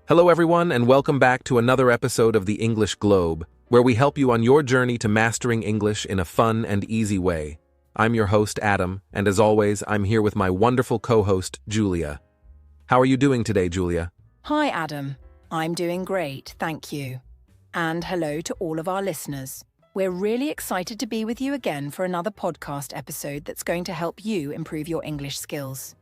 Hello everyone, and welcome back to another episode of the English Globe, where we help you on your journey to mastering English in a fun and easy way. I'm your host, Adam, and as always, I'm here with my wonderful co-host, Julia. How are you doing today, Julia? Hi, Adam. I'm doing great, thank you. And hello to all of our listeners. We're really excited to be with you again for another podcast episode that's going to help you improve your English skills.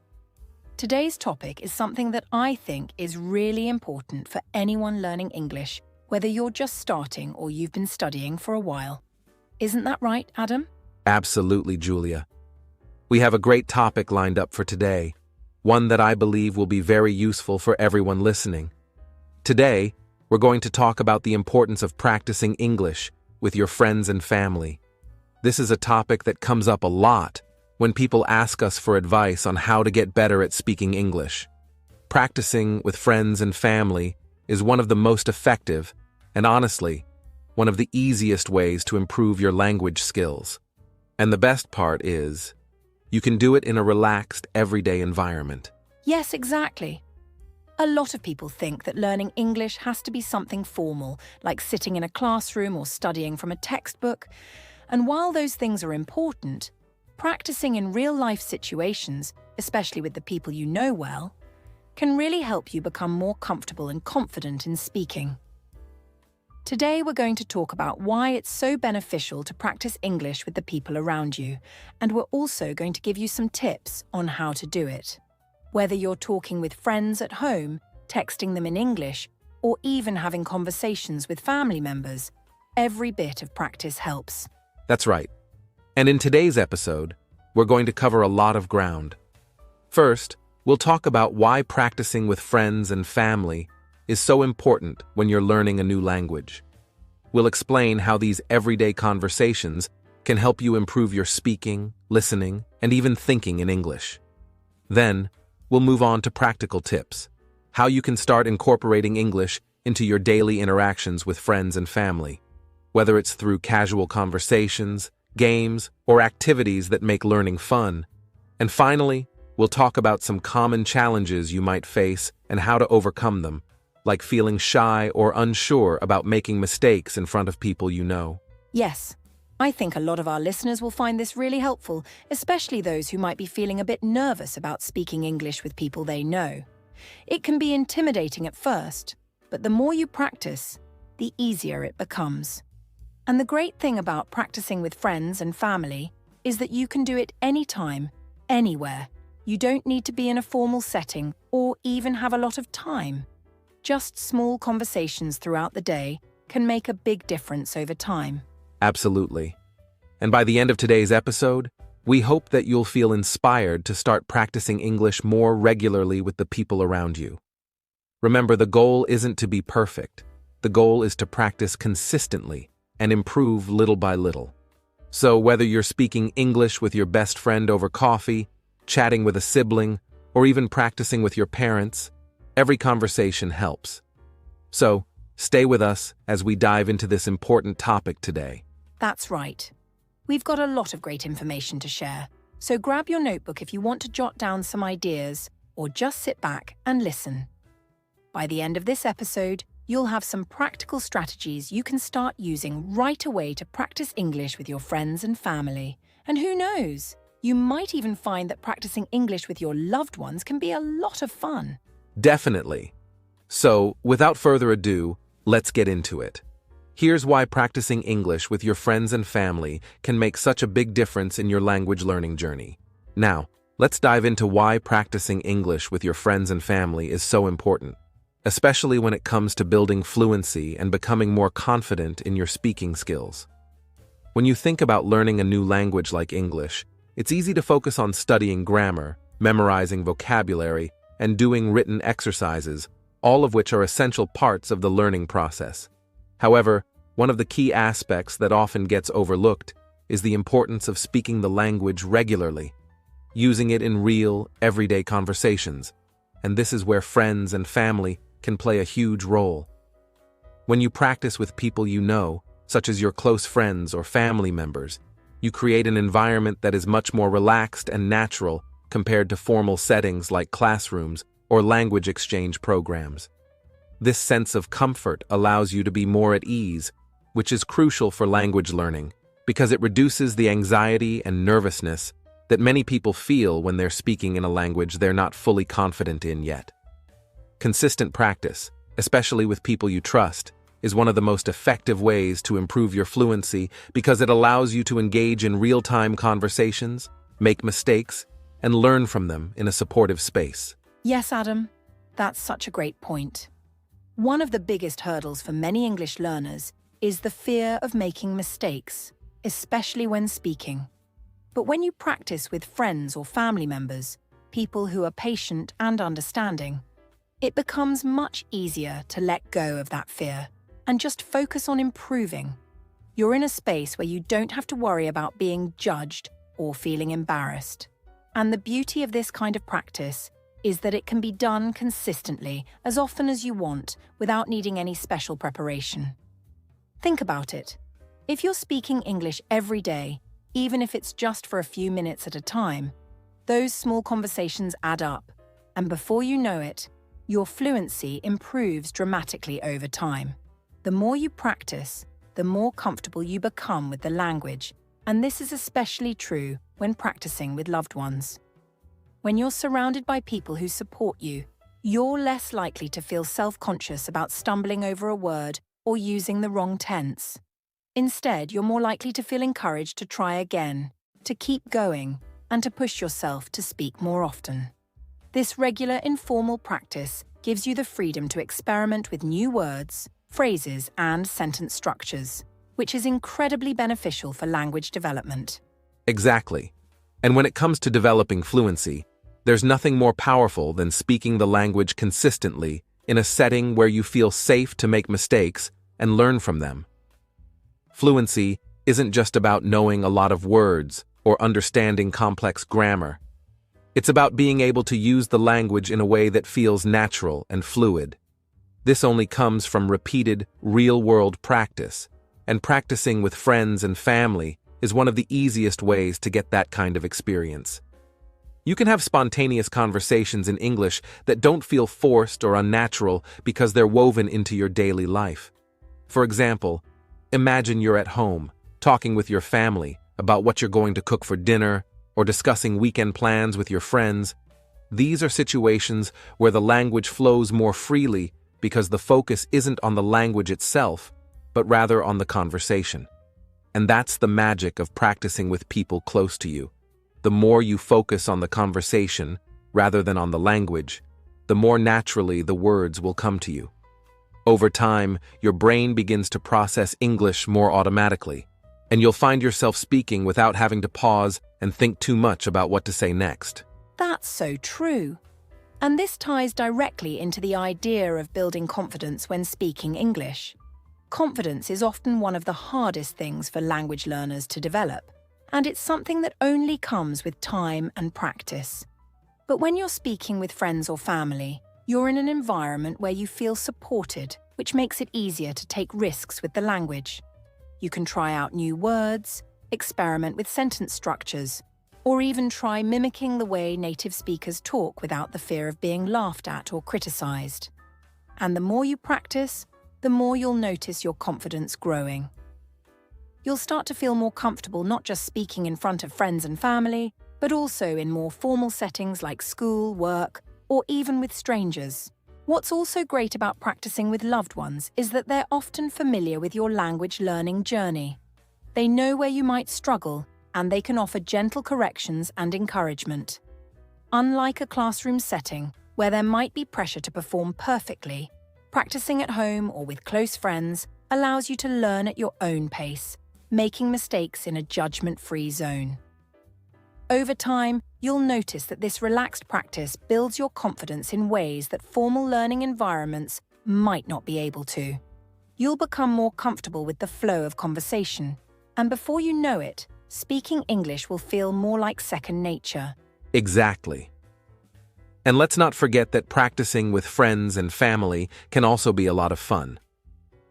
Today's topic is something that I think is really important for anyone learning English, whether you're just starting or you've been studying for a while. Isn't that right, Adam? Absolutely, Julia. We have a great topic lined up for today, one that I believe will be very useful for everyone listening. Today, we're going to talk about the importance of practicing English with your friends and family. This is a topic that comes up a lot when people ask us for advice on how to get better at speaking English. Practicing with friends and family is one of the most effective and, honestly, one of the easiest ways to improve your language skills. And the best part is, you can do it in a relaxed, everyday environment. Yes, exactly. A lot of people think that learning English has to be something formal, like sitting in a classroom or studying from a textbook. And while those things are important, practicing in real-life situations, especially with the people you know well, can really help you become more comfortable and confident in speaking. Today we're going to talk about why it's so beneficial to practice English with the people around you, and we're also going to give you some tips on how to do it. Whether you're talking with friends at home, texting them in English, or even having conversations with family members, every bit of practice helps. That's right. And in today's episode, we're going to cover a lot of ground. First, we'll talk about why practicing with friends and family is so important when you're learning a new language. We'll explain how these everyday conversations can help you improve your speaking, listening, and even thinking in English. Then, we'll move on to practical tips, how you can start incorporating English into your daily interactions with friends and family, whether it's through casual conversations, games, or activities that make learning fun. And finally, we'll talk about some common challenges you might face and how to overcome them, like feeling shy or unsure about making mistakes in front of people you know. Yes, I think a lot of our listeners will find this really helpful, especially those who might be feeling a bit nervous about speaking English with people they know. It can be intimidating at first, but the more you practice, the easier it becomes. And the great thing about practicing with friends and family is that you can do it anytime, anywhere. You don't need to be in a formal setting or even have a lot of time. Just small conversations throughout the day can make a big difference over time. Absolutely. And by the end of today's episode, we hope that you'll feel inspired to start practicing English more regularly with the people around you. Remember, the goal isn't to be perfect. The goal is to practice consistently and improve little by little. So whether you're speaking English with your best friend over coffee, chatting with a sibling, or even practicing with your parents, every conversation helps. So stay with us as we dive into this important topic today. That's right. We've got a lot of great information to share, so grab your notebook if you want to jot down some ideas, or just sit back and listen. By the end of this episode, you'll have some practical strategies you can start using right away to practice English with your friends and family. And who knows, you might even find that practicing English with your loved ones can be a lot of fun. Definitely. So, without further ado, let's get into it. Here's why practicing English with your friends and family can make such a big difference in your language learning journey. Now, let's dive into why practicing English with your friends and family is so important, especially when it comes to building fluency and becoming more confident in your speaking skills. When you think about learning a new language like English, it's easy to focus on studying grammar, memorizing vocabulary, and doing written exercises, all of which are essential parts of the learning process. However, one of the key aspects that often gets overlooked is the importance of speaking the language regularly, using it in real, everyday conversations, and this is where friends and family can play a huge role. When you practice with people you know, such as your close friends or family members, you create an environment that is much more relaxed and natural compared to formal settings like classrooms or language exchange programs. This sense of comfort allows you to be more at ease, which is crucial for language learning because it reduces the anxiety and nervousness that many people feel when they're speaking in a language they're not fully confident in yet. Consistent practice, especially with people you trust, is one of the most effective ways to improve your fluency because it allows you to engage in real-time conversations, make mistakes, and learn from them in a supportive space. Yes, Adam, that's such a great point. One of the biggest hurdles for many English learners is the fear of making mistakes, especially when speaking. But when you practice with friends or family members, people who are patient and understanding, it becomes much easier to let go of that fear and just focus on improving. You're in a space where you don't have to worry about being judged or feeling embarrassed. And the beauty of this kind of practice is that it can be done consistently as often as you want without needing any special preparation. Think about it. If you're speaking English every day, even if it's just for a few minutes at a time, those small conversations add up, and before you know it, your fluency improves dramatically over time. The more you practice, the more comfortable you become with the language, and this is especially true when practicing with loved ones. When you're surrounded by people who support you, you're less likely to feel self-conscious about stumbling over a word or using the wrong tense. Instead, you're more likely to feel encouraged to try again, to keep going, and to push yourself to speak more often. This regular, informal practice gives you the freedom to experiment with new words, phrases, and sentence structures, which is incredibly beneficial for language development. Exactly. And when it comes to developing fluency, there's nothing more powerful than speaking the language consistently in a setting where you feel safe to make mistakes and learn from them. Fluency isn't just about knowing a lot of words or understanding complex grammar. It's about being able to use the language in a way that feels natural and fluid. This only comes from repeated, real-world practice, and practicing with friends and family is one of the easiest ways to get that kind of experience. You can have spontaneous conversations in English that don't feel forced or unnatural because they're woven into your daily life. For example, imagine you're at home, talking with your family about what you're going to cook for dinner or discussing weekend plans with your friends. These are situations where the language flows more freely because the focus isn't on the language itself, but rather on the conversation. And that's the magic of practicing with people close to you. The more you focus on the conversation rather than on the language, the more naturally the words will come to you. Over time, your brain begins to process English more automatically, and you'll find yourself speaking without having to pause and think too much about what to say next. That's so true. And this ties directly into the idea of building confidence when speaking English. Confidence is often one of the hardest things for language learners to develop, and it's something that only comes with time and practice. But when you're speaking with friends or family, you're in an environment where you feel supported, which makes it easier to take risks with the language. You can try out new words, experiment with sentence structures, or even try mimicking the way native speakers talk without the fear of being laughed at or criticized. And the more you practice, the more you'll notice your confidence growing. You'll start to feel more comfortable not just speaking in front of friends and family, but also in more formal settings like school, work, or even with strangers. What's also great about practicing with loved ones is that they're often familiar with your language learning journey. They know where you might struggle, and they can offer gentle corrections and encouragement. Unlike a classroom setting, where there might be pressure to perform perfectly, practicing at home or with close friends allows you to learn at your own pace, making mistakes in a judgment-free zone. Over time, you'll notice that this relaxed practice builds your confidence in ways that formal learning environments might not be able to. You'll become more comfortable with the flow of conversation, and before you know it, speaking English will feel more like second nature. Exactly. And let's not forget that practicing with friends and family can also be a lot of fun.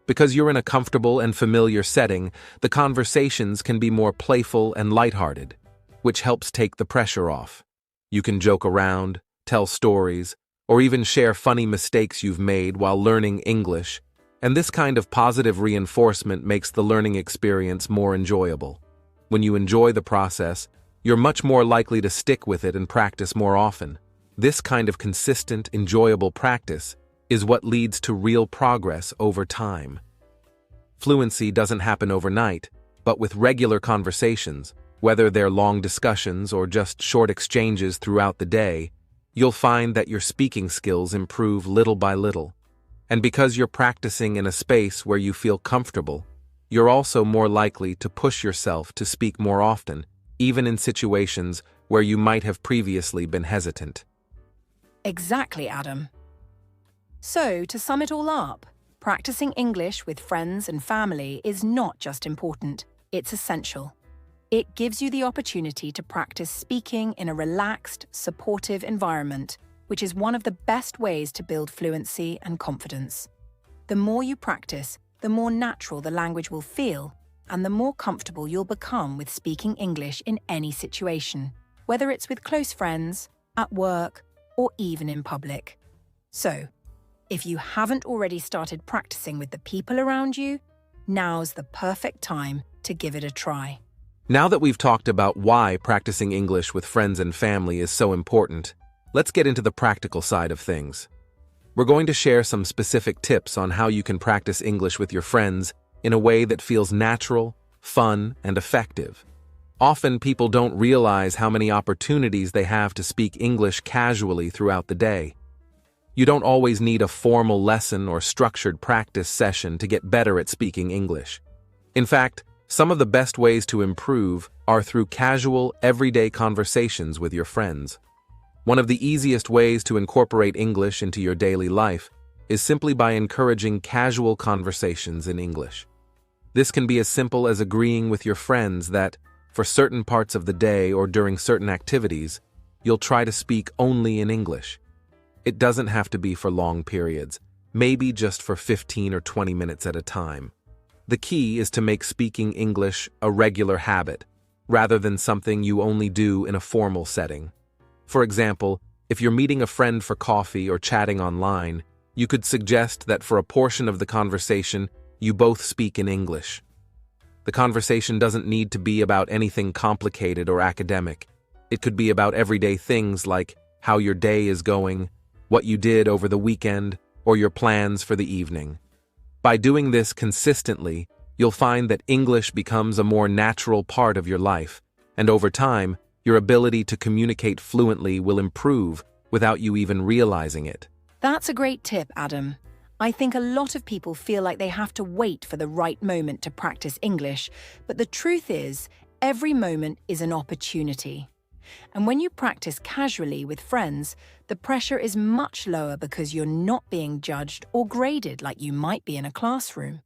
Because you're in a comfortable and familiar setting, the conversations can be more playful and lighthearted, which helps take the pressure off. You can joke around, tell stories, or even share funny mistakes you've made while learning English, and this kind of positive reinforcement makes the learning experience more enjoyable. When you enjoy the process, you're much more likely to stick with it and practice more often. This kind of consistent, enjoyable practice is what leads to real progress over time. Fluency doesn't happen overnight, but with regular conversations, whether they're long discussions or just short exchanges throughout the day, you'll find that your speaking skills improve little by little. And because you're practicing in a space where you feel comfortable, you're also more likely to push yourself to speak more often, even in situations where you might have previously been hesitant. Exactly, Adam. So, to sum it all up, practicing English with friends and family is not just important, it's essential. It gives you the opportunity to practice speaking in a relaxed, supportive environment, which is one of the best ways to build fluency and confidence. The more you practice, the more natural the language will feel, and the more comfortable you'll become with speaking English in any situation, whether it's with close friends, at work, or even in public. So, if you haven't already started practicing with the people around you, now's the perfect time to give it a try. Now that we've talked about why practicing English with friends and family is so important, let's get into the practical side of things. We're going to share some specific tips on how you can practice English with your friends in a way that feels natural, fun, and effective. Often people don't realize how many opportunities they have to speak English casually throughout the day. You don't always need a formal lesson or structured practice session to get better at speaking English. In fact, some of the best ways to improve are through casual, everyday conversations with your friends. One of the easiest ways to incorporate English into your daily life is simply by encouraging casual conversations in English. This can be as simple as agreeing with your friends that, for certain parts of the day or during certain activities, you'll try to speak only in English. It doesn't have to be for long periods, maybe just for 15 or 20 minutes at a time. The key is to make speaking English a regular habit, rather than something you only do in a formal setting. For example, if you're meeting a friend for coffee or chatting online, you could suggest that for a portion of the conversation, you both speak in English. The conversation doesn't need to be about anything complicated or academic. It could be about everyday things like how your day is going, what you did over the weekend, or your plans for the evening. By doing this consistently, you'll find that English becomes a more natural part of your life, and over time, your ability to communicate fluently will improve without you even realizing it. That's a great tip, Adam. I think a lot of people feel like they have to wait for the right moment to practice English, but the truth is, every moment is an opportunity. And when you practice casually with friends, the pressure is much lower because you're not being judged or graded like you might be in a classroom.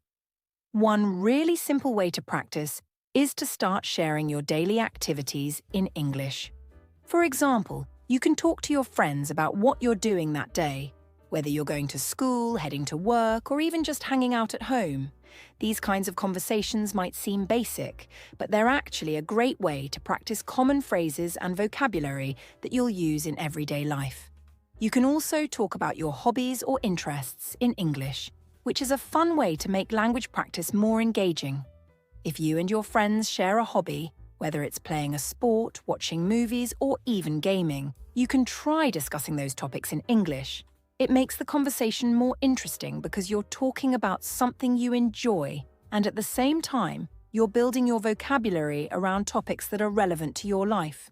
One really simple way to practice is to start sharing your daily activities in English. For example, you can talk to your friends about what you're doing that day, whether you're going to school, heading to work, or even just hanging out at home. These kinds of conversations might seem basic, but they're actually a great way to practice common phrases and vocabulary that you'll use in everyday life. You can also talk about your hobbies or interests in English, which is a fun way to make language practice more engaging. If you and your friends share a hobby, whether it's playing a sport, watching movies, or even gaming, you can try discussing those topics in English. It makes the conversation more interesting because you're talking about something you enjoy, and at the same time, you're building your vocabulary around topics that are relevant to your life.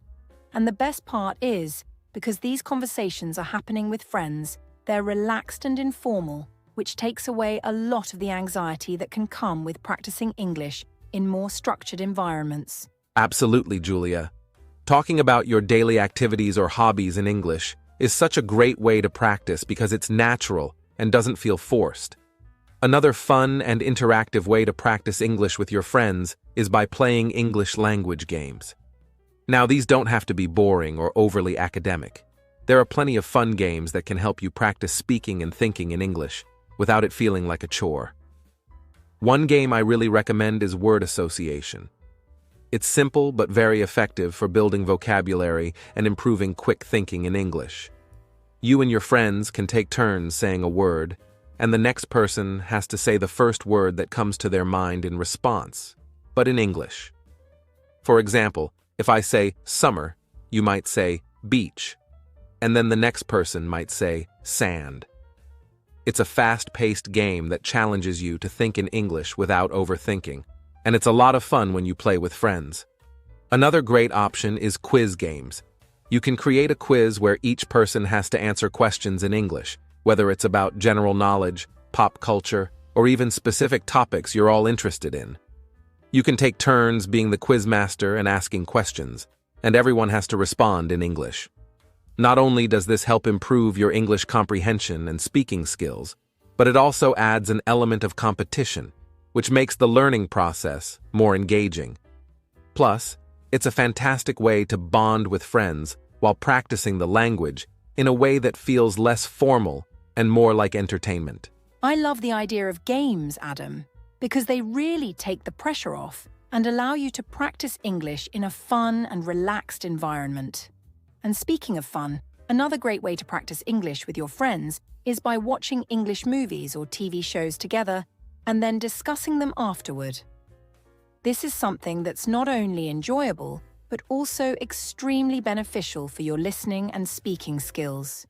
And the best part is, because these conversations are happening with friends, they're relaxed and informal, which takes away a lot of the anxiety that can come with practicing English in more structured environments. Absolutely, Julia. Talking about your daily activities or hobbies in English is such a great way to practice because it's natural and doesn't feel forced. Another fun and interactive way to practice English with your friends is by playing English language games. Now, these don't have to be boring or overly academic. There are plenty of fun games that can help you practice speaking and thinking in English without it feeling like a chore. One game I really recommend is word association. It's simple but very effective for building vocabulary and improving quick thinking in English. You and your friends can take turns saying a word, and the next person has to say the first word that comes to their mind in response, but in English. For example, if I say summer, you might say beach, and then the next person might say sand. It's a fast-paced game that challenges you to think in English without overthinking, and it's a lot of fun when you play with friends. Another great option is quiz games. You can create a quiz where each person has to answer questions in English, whether it's about general knowledge, pop culture, or even specific topics you're all interested in. You can take turns being the quizmaster and asking questions, and everyone has to respond in English. Not only does this help improve your English comprehension and speaking skills, but it also adds an element of competition, which makes the learning process more engaging. Plus, it's a fantastic way to bond with friends while practicing the language in a way that feels less formal and more like entertainment. I love the idea of games, Adam, because they really take the pressure off and allow you to practice English in a fun and relaxed environment. And speaking of fun, another great way to practice English with your friends is by watching English movies or TV shows together and then discussing them afterward. This is something that's not only enjoyable, but also extremely beneficial for your listening and speaking skills.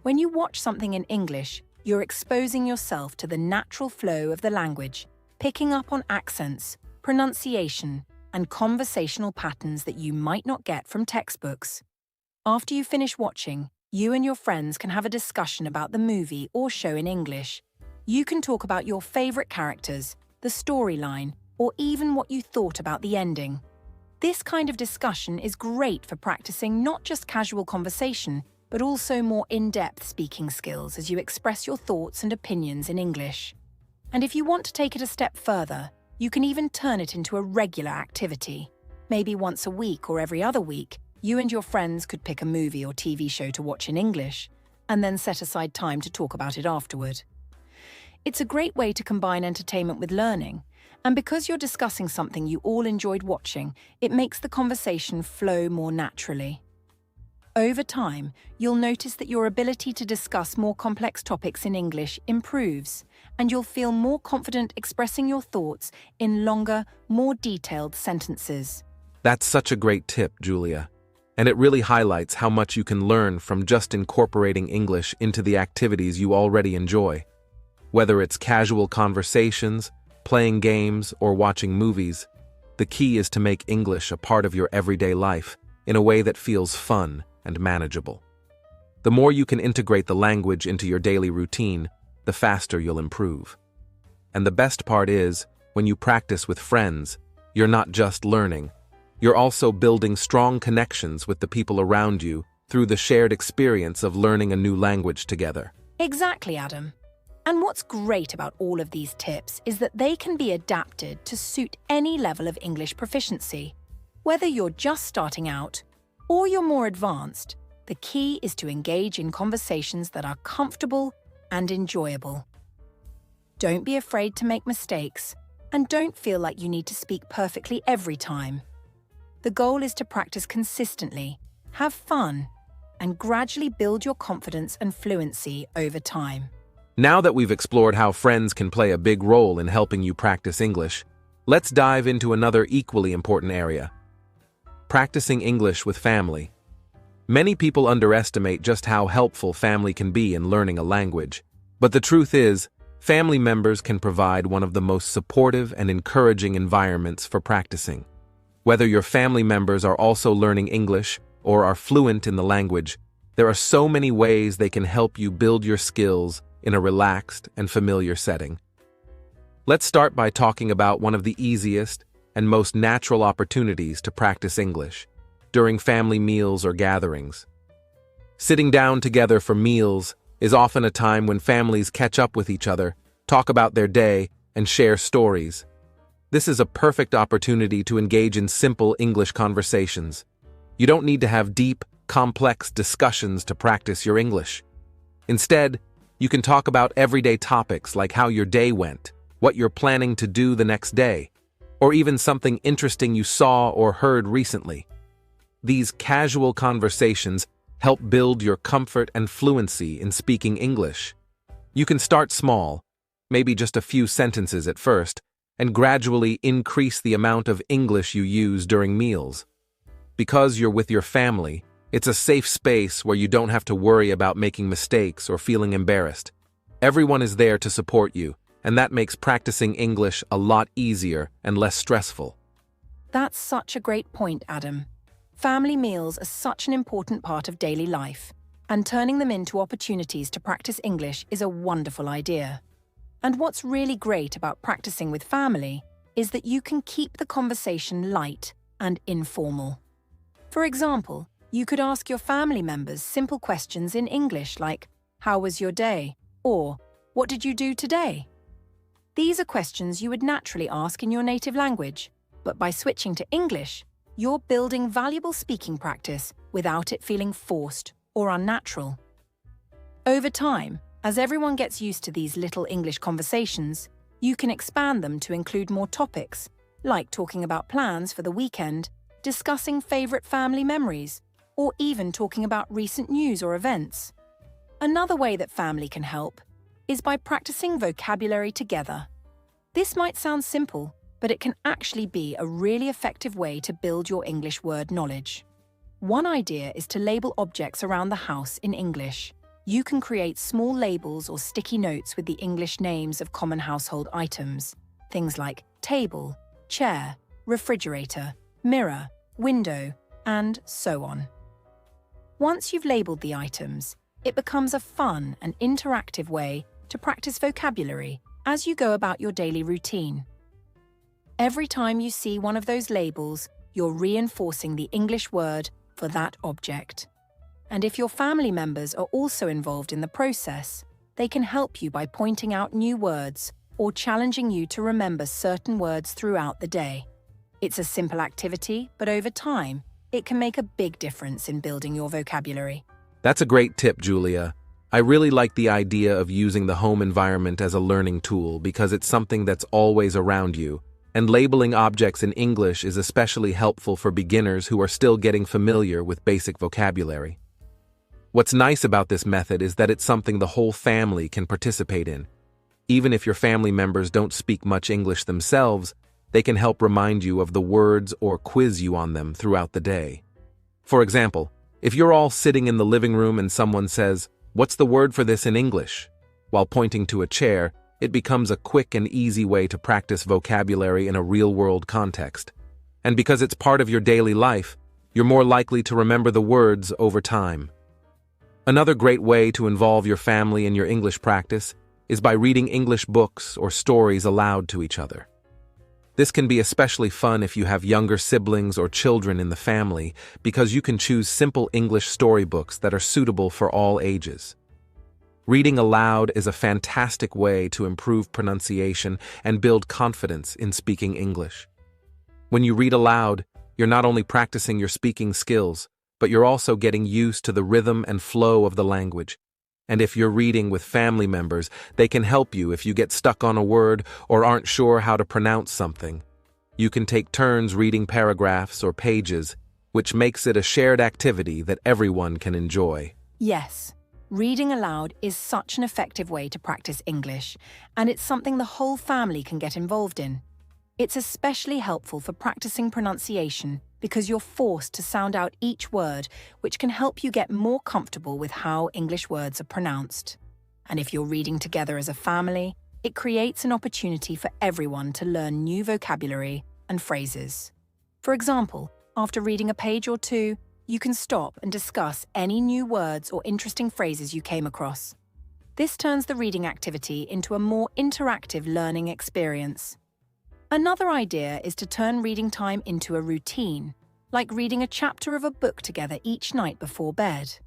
When you watch something in English, you're exposing yourself to the natural flow of the language, picking up on accents, pronunciation, and conversational patterns that you might not get from textbooks. After you finish watching, you and your friends can have a discussion about the movie or show in English. You can talk about your favorite characters, the storyline, or even what you thought about the ending. This kind of discussion is great for practicing not just casual conversation, but also more in-depth speaking skills as you express your thoughts and opinions in English. And if you want to take it a step further, you can even turn it into a regular activity. Maybe once a week or every other week, you and your friends could pick a movie or TV show to watch in English, and then set aside time to talk about it afterward. It's a great way to combine entertainment with learning, and because you're discussing something you all enjoyed watching, it makes the conversation flow more naturally. Over time, you'll notice that your ability to discuss more complex topics in English improves, and you'll feel more confident expressing your thoughts in longer, more detailed sentences. That's such a great tip, Julia. And it really highlights how much you can learn from just incorporating English into the activities you already enjoy. Whether it's casual conversations, playing games, or watching movies, the key is to make English a part of your everyday life in a way that feels fun and manageable. The more you can integrate the language into your daily routine, the faster you'll improve. And the best part is, when you practice with friends, you're not just learning. You're also building strong connections with the people around you through the shared experience of learning a new language together. Exactly, Adam. And what's great about all of these tips is that they can be adapted to suit any level of English proficiency. Whether you're just starting out or you're more advanced, the key is to engage in conversations that are comfortable and enjoyable. Don't be afraid to make mistakes, and don't feel like you need to speak perfectly every time. The goal is to practice consistently, have fun, and gradually build your confidence and fluency over time. Now that we've explored how friends can play a big role in helping you practice English, let's dive into another equally important area: practicing English with family. Many people underestimate just how helpful family can be in learning a language. But the truth is, family members can provide one of the most supportive and encouraging environments for practicing. Whether your family members are also learning English or are fluent in the language, there are so many ways they can help you build your skills in a relaxed and familiar setting. Let's start by talking about one of the easiest and most natural opportunities to practice English: during family meals or gatherings. Sitting down together for meals is often a time when families catch up with each other, talk about their day, and share stories. This is a perfect opportunity to engage in simple English conversations. You don't need to have deep, complex discussions to practice your English. Instead, you can talk about everyday topics like how your day went, what you're planning to do the next day, or even something interesting you saw or heard recently. These casual conversations help build your comfort and fluency in speaking English. You can start small, maybe just a few sentences at first, and gradually increase the amount of English you use during meals. Because you're with your family, it's a safe space where you don't have to worry about making mistakes or feeling embarrassed. Everyone is there to support you, and that makes practicing English a lot easier and less stressful. That's such a great point, Adam. Family meals are such an important part of daily life, and turning them into opportunities to practice English is a wonderful idea. And what's really great about practicing with family is that you can keep the conversation light and informal. For example, you could ask your family members simple questions in English like, "How was your day?" or "What did you do today?" These are questions you would naturally ask in your native language, but by switching to English, you're building valuable speaking practice without it feeling forced or unnatural. Over time, as everyone gets used to these little English conversations, you can expand them to include more topics, like talking about plans for the weekend, discussing favorite family memories, or even talking about recent news or events. Another way that family can help is by practicing vocabulary together. This might sound simple, but it can actually be a really effective way to build your English word knowledge. One idea is to label objects around the house in English. You can create small labels or sticky notes with the English names of common household items, things like table, chair, refrigerator, mirror, window, and so on. Once you've labeled the items, it becomes a fun and interactive way to practice vocabulary as you go about your daily routine. Every time you see one of those labels, you're reinforcing the English word for that object. And if your family members are also involved in the process, they can help you by pointing out new words or challenging you to remember certain words throughout the day. It's a simple activity, but over time, it can make a big difference in building your vocabulary. That's a great tip, Julia. I really like the idea of using the home environment as a learning tool because it's something that's always around you, and labeling objects in English is especially helpful for beginners who are still getting familiar with basic vocabulary. What's nice about this method is that it's something the whole family can participate in. Even if your family members don't speak much English themselves, they can help remind you of the words or quiz you on them throughout the day. For example, if you're all sitting in the living room and someone says, "What's the word for this in English?" while pointing to a chair, it becomes a quick and easy way to practice vocabulary in a real-world context. And because it's part of your daily life, you're more likely to remember the words over time. Another great way to involve your family in your English practice is by reading English books or stories aloud to each other. This can be especially fun if you have younger siblings or children in the family because you can choose simple English storybooks that are suitable for all ages. Reading aloud is a fantastic way to improve pronunciation and build confidence in speaking English. When you read aloud, you're not only practicing your speaking skills, but you're also getting used to the rhythm and flow of the language. And if you're reading with family members, they can help you if you get stuck on a word or aren't sure how to pronounce something. You can take turns reading paragraphs or pages, which makes it a shared activity that everyone can enjoy. Yes, reading aloud is such an effective way to practice English, and it's something the whole family can get involved in. It's especially helpful for practicing pronunciation because you're forced to sound out each word, which can help you get more comfortable with how English words are pronounced. And if you're reading together as a family, it creates an opportunity for everyone to learn new vocabulary and phrases. For example, after reading a page or two, you can stop and discuss any new words or interesting phrases you came across. This turns the reading activity into a more interactive learning experience. Another idea is to turn reading time into a routine, like reading a chapter of a book together each night before bed.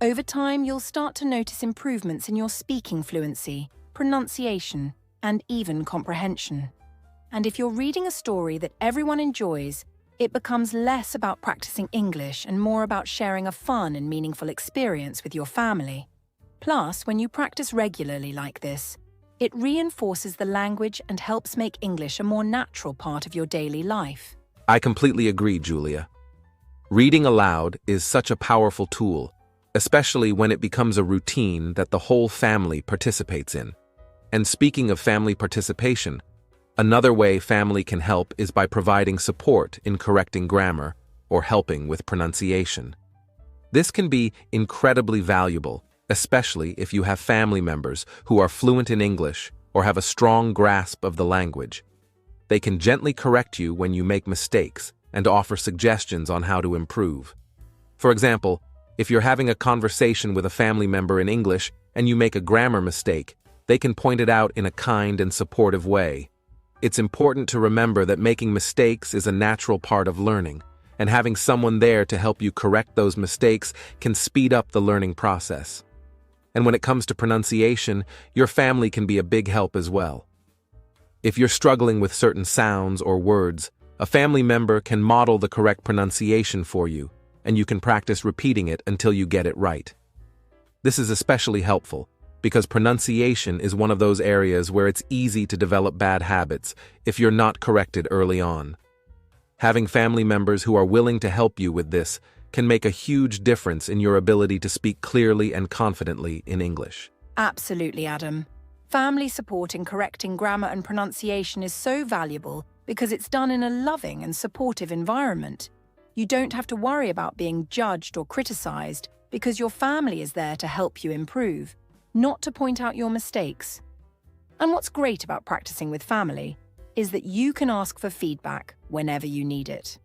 Over time, you'll start to notice improvements in your speaking fluency, pronunciation, and even comprehension. And if you're reading a story that everyone enjoys, it becomes less about practicing English and more about sharing a fun and meaningful experience with your family. Plus, when you practice regularly like this, it reinforces the language and helps make English a more natural part of your daily life. I completely agree, Julia. Reading aloud is such a powerful tool, especially when it becomes a routine that the whole family participates in. And speaking of family participation, another way family can help is by providing support in correcting grammar or helping with pronunciation. This can be incredibly valuable, especially if you have family members who are fluent in English or have a strong grasp of the language. They can gently correct you when you make mistakes and offer suggestions on how to improve. For example, if you're having a conversation with a family member in English and you make a grammar mistake, they can point it out in a kind and supportive way. It's important to remember that making mistakes is a natural part of learning, and having someone there to help you correct those mistakes can speed up the learning process. And when it comes to pronunciation, your family can be a big help as well. If you're struggling with certain sounds or words, a family member can model the correct pronunciation for you, and you can practice repeating it until you get it right. This is especially helpful because pronunciation is one of those areas where it's easy to develop bad habits if you're not corrected early on. Having family members who are willing to help you with this can make a huge difference in your ability to speak clearly and confidently in English. Absolutely, Adam. Family support in correcting grammar and pronunciation is so valuable because it's done in a loving and supportive environment. You don't have to worry about being judged or criticized because your family is there to help you improve, not to point out your mistakes. And what's great about practicing with family is that you can ask for feedback whenever you need it.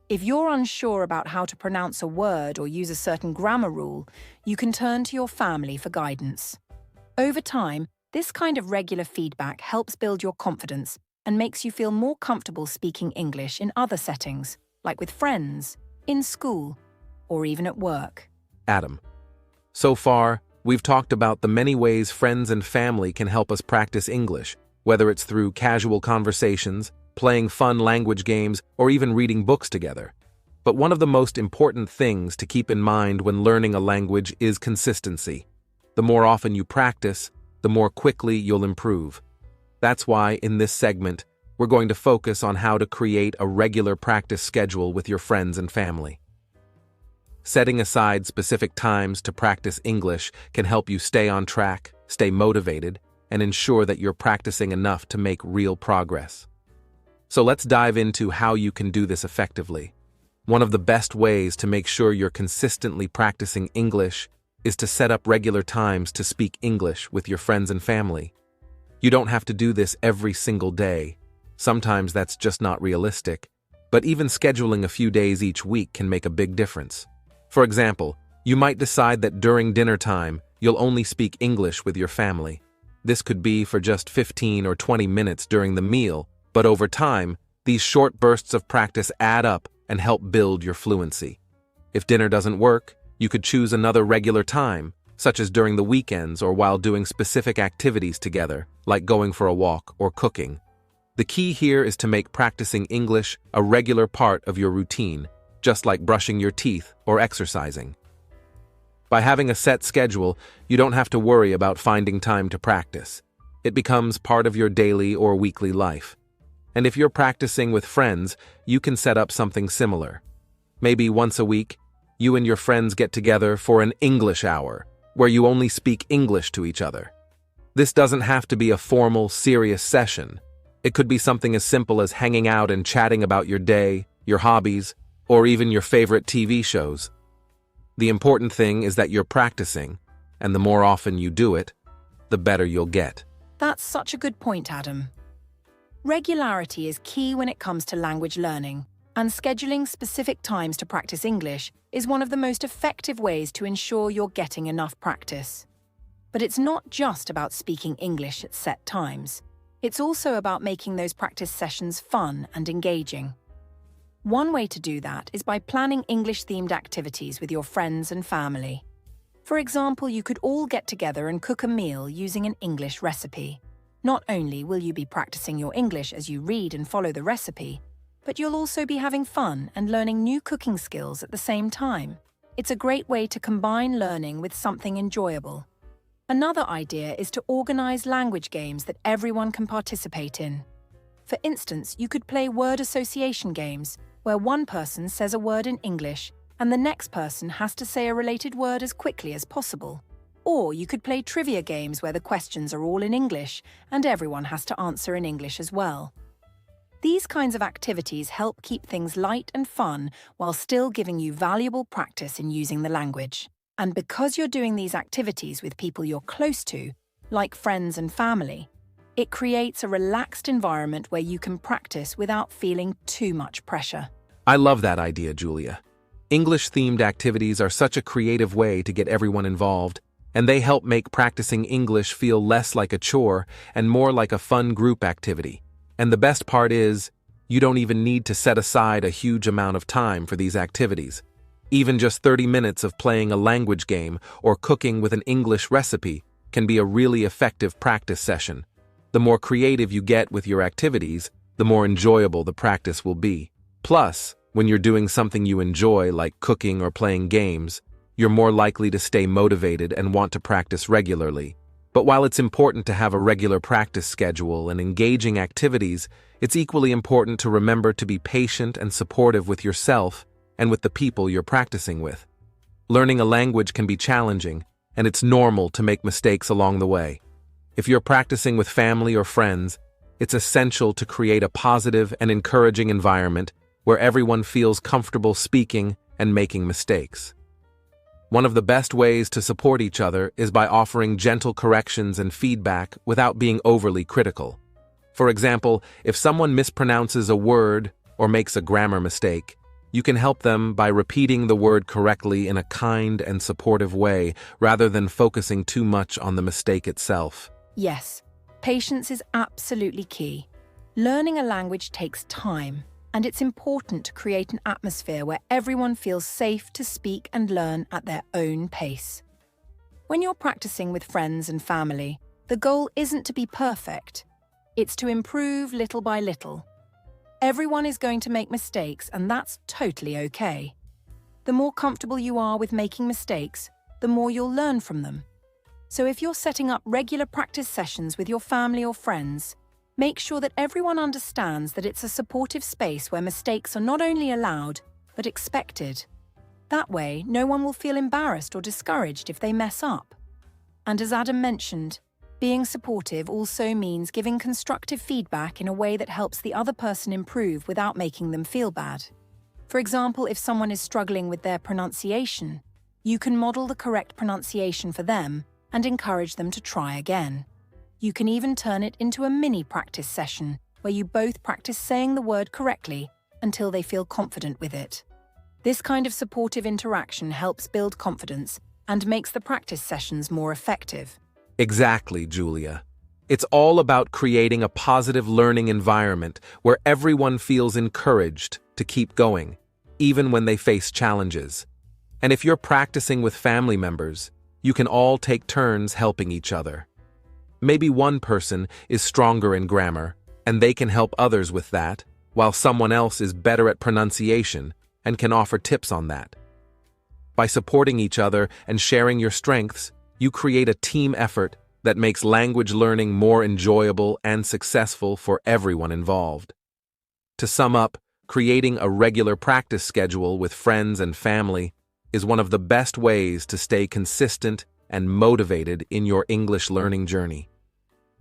If you're unsure about how to pronounce a word or use a certain grammar rule, you can turn to your family for guidance. Over time, this kind of regular feedback helps build your confidence and makes you feel more comfortable speaking English in other settings, like with friends, in school, or even at work. Adam, so far, we've talked about the many ways friends and family can help us practice English, whether it's through casual conversations, playing fun language games, or even reading books together. But one of the most important things to keep in mind when learning a language is consistency. The more often you practice, the more quickly you'll improve. That's why, in this segment, we're going to focus on how to create a regular practice schedule with your friends and family. Setting aside specific times to practice English can help you stay on track, stay motivated, and ensure that you're practicing enough to make real progress. So let's dive into how you can do this effectively. One of the best ways to make sure you're consistently practicing English is to set up regular times to speak English with your friends and family. You don't have to do this every single day. Sometimes that's just not realistic, but even scheduling a few days each week can make a big difference. For example, you might decide that during dinner time, you'll only speak English with your family. This could be for just 15 or 20 minutes during the meal, but over time, these short bursts of practice add up and help build your fluency. If dinner doesn't work, you could choose another regular time, such as during the weekends or while doing specific activities together, like going for a walk or cooking. The key here is to make practicing English a regular part of your routine, just like brushing your teeth or exercising. By having a set schedule, you don't have to worry about finding time to practice. It becomes part of your daily or weekly life. And if you're practicing with friends, you can set up something similar. Maybe once a week, you and your friends get together for an English hour, where you only speak English to each other. This doesn't have to be a formal, serious session. It could be something as simple as hanging out and chatting about your day, your hobbies, or even your favorite TV shows. The important thing is that you're practicing, and the more often you do it, the better you'll get. That's such a good point, Adam. Regularity is key when it comes to language learning, and scheduling specific times to practice English is one of the most effective ways to ensure you're getting enough practice. But it's not just about speaking English at set times. It's also about making those practice sessions fun and engaging. One way to do that is by planning English-themed activities with your friends and family. For example, you could all get together and cook a meal using an English recipe. Not only will you be practicing your English as you read and follow the recipe, but you'll also be having fun and learning new cooking skills at the same time. It's a great way to combine learning with something enjoyable. Another idea is to organize language games that everyone can participate in. For instance, you could play word association games, where one person says a word in English and the next person has to say a related word as quickly as possible. Or you could play trivia games where the questions are all in English and everyone has to answer in English as well. These kinds of activities help keep things light and fun while still giving you valuable practice in using the language. And because you're doing these activities with people you're close to, like friends and family, it creates a relaxed environment where you can practice without feeling too much pressure. I love that idea, Julia. English-themed activities are such a creative way to get everyone involved, and they help make practicing English feel less like a chore and more like a fun group activity. And the best part is, you don't even need to set aside a huge amount of time for these activities. Even just 30 minutes of playing a language game or cooking with an English recipe can be a really effective practice session. The more creative you get with your activities, the more enjoyable the practice will be. Plus, when you're doing something you enjoy, like cooking or playing games, you're more likely to stay motivated and want to practice regularly. But while it's important to have a regular practice schedule and engaging activities, it's equally important to remember to be patient and supportive with yourself and with the people you're practicing with. Learning a language can be challenging, and it's normal to make mistakes along the way. If you're practicing with family or friends, it's essential to create a positive and encouraging environment where everyone feels comfortable speaking and making mistakes. One of the best ways to support each other is by offering gentle corrections and feedback without being overly critical. For example, if someone mispronounces a word or makes a grammar mistake, you can help them by repeating the word correctly in a kind and supportive way rather than focusing too much on the mistake itself. Yes, patience is absolutely key. Learning a language takes time, and it's important to create an atmosphere where everyone feels safe to speak and learn at their own pace. When you're practicing with friends and family, the goal isn't to be perfect. It's to improve little by little. Everyone is going to make mistakes, and that's totally okay. The more comfortable you are with making mistakes, the more you'll learn from them. So if you're setting up regular practice sessions with your family or friends, make sure that everyone understands that it's a supportive space where mistakes are not only allowed, but expected. That way, no one will feel embarrassed or discouraged if they mess up. And as Adam mentioned, being supportive also means giving constructive feedback in a way that helps the other person improve without making them feel bad. For example, if someone is struggling with their pronunciation, you can model the correct pronunciation for them and encourage them to try again. You can even turn it into a mini practice session where you both practice saying the word correctly until they feel confident with it. This kind of supportive interaction helps build confidence and makes the practice sessions more effective. Exactly, Julia. It's all about creating a positive learning environment where everyone feels encouraged to keep going, even when they face challenges. And if you're practicing with family members, you can all take turns helping each other. Maybe one person is stronger in grammar, and they can help others with that, while someone else is better at pronunciation and can offer tips on that. By supporting each other and sharing your strengths, you create a team effort that makes language learning more enjoyable and successful for everyone involved. To sum up, creating a regular practice schedule with friends and family is one of the best ways to stay consistent and motivated in your English learning journey.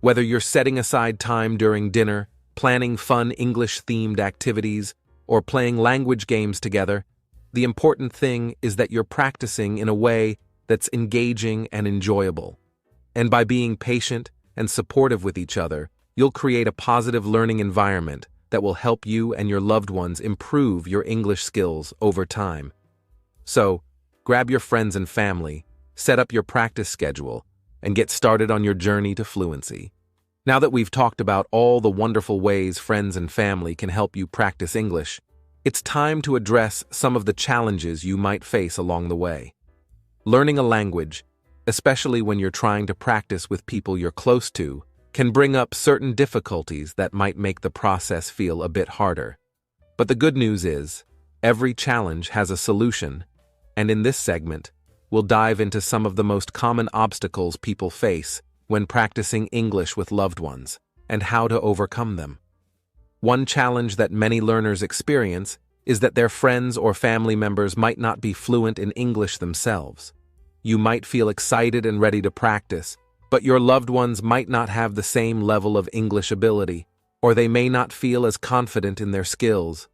Whether you're setting aside time during dinner, planning fun English-themed activities, or playing language games together, the important thing is that you're practicing in a way that's engaging and enjoyable. And by being patient and supportive with each other, you'll create a positive learning environment that will help you and your loved ones improve your English skills over time. So, grab your friends and family, set up your practice schedule, and get started on your journey to fluency. Now that we've talked about all the wonderful ways friends and family can help you practice English, it's time to address some of the challenges you might face along the way. Learning a language, especially when you're trying to practice with people you're close to, can bring up certain difficulties that might make the process feel a bit harder. But the good news is, every challenge has a solution, and in this segment, we'll dive into some of the most common obstacles people face when practicing English with loved ones, and how to overcome them. One challenge that many learners experience is that their friends or family members might not be fluent in English themselves. You might feel excited and ready to practice, but your loved ones might not have the same level of English ability, or they may not feel as confident in their skills.